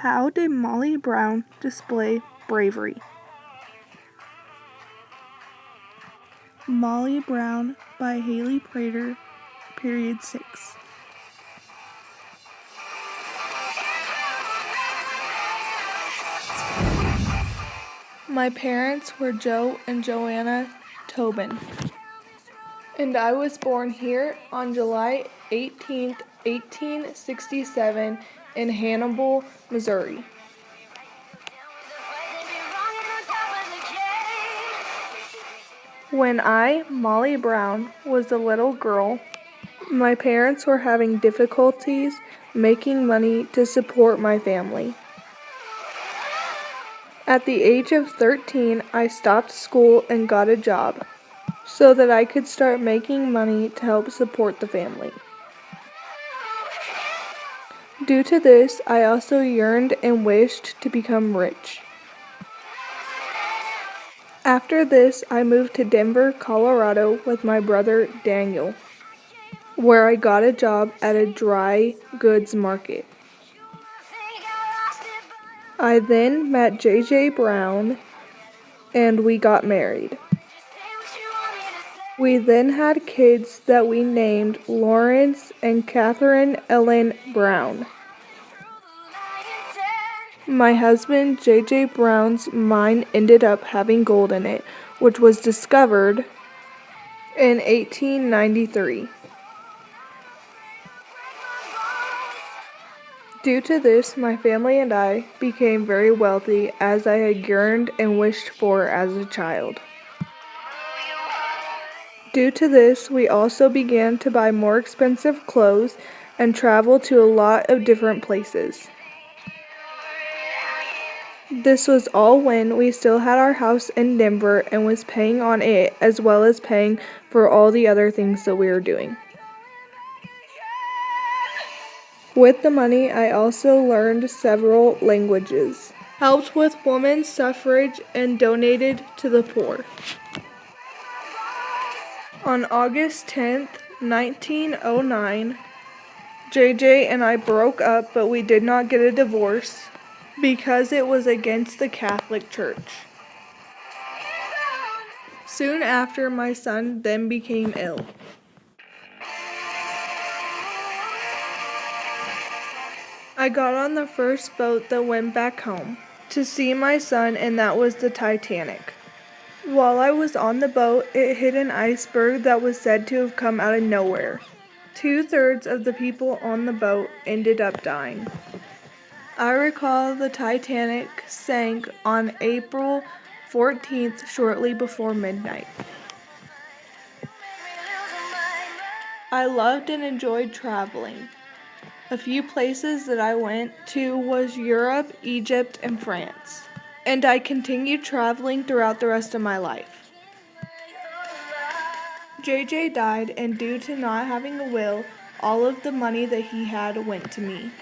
How did Molly Brown display bravery? Molly Brown by Haley Prater, period 6. My parents were Joe and Joanna Tobin, and I was born here on July 18th, 1867 in Hannibal, Missouri. When I, Molly Brown, was a little girl, my parents were having difficulties making money to support my family. At the age of 13, I stopped school and got a job so that I could start making money to help support the family. Due to this, I also yearned and wished to become rich. After this, I moved to Denver, Colorado with my brother Daniel, where I got a job at a dry goods market. I then met J.J. Brown and we got married. We then had kids that we named Lawrence and Catherine Ellen Brown. My husband J.J. Brown's mine ended up having gold in it, which was discovered in 1893. Due to this, my family and I became very wealthy, as I had yearned and wished for as a child. Due to this, we also began to buy more expensive clothes and travel to a lot of different places. This was all when we still had our house in Denver and was paying on it, as well as paying for all the other things that we were doing. With the money, I also learned several languages, helped with women's suffrage, and donated to the poor. On August 10th, 1909, JJ and I broke up, but we did not get a divorce because it was against the Catholic Church. Soon after, my son then became ill. I got on the first boat that went back home to see my son, and that was the Titanic. While I was on the boat, it hit an iceberg that was said to have come out of nowhere. 2/3 of the people on the boat ended up dying. I recall the Titanic sank on April 14th, shortly before midnight. I loved and enjoyed traveling. A few places that I went to was Europe, Egypt, and France. And I continued traveling throughout the rest of my life. JJ died, and due to not having a will, all of the money that he had went to me.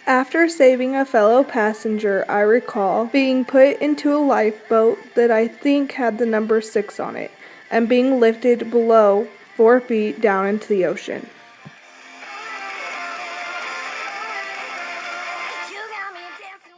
After saving a fellow passenger, I recall being put into a lifeboat that I think had the number 6 on it, and being lifted below 4 feet down into the ocean.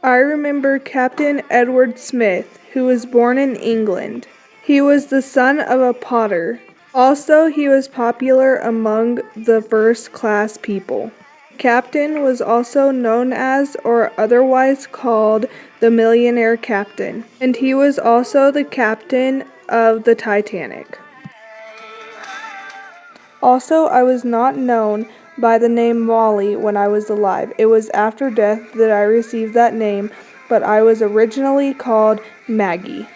I remember Captain Edward Smith, who was born in England. He was the son of a potter. Also, he was popular among the first-class people. Captain was also known as, or otherwise called, the Millionaire Captain, and he was also the captain of the Titanic. Also, I was not known by the name Molly when I was alive. It was after death that I received that name, but I was originally called Maggie.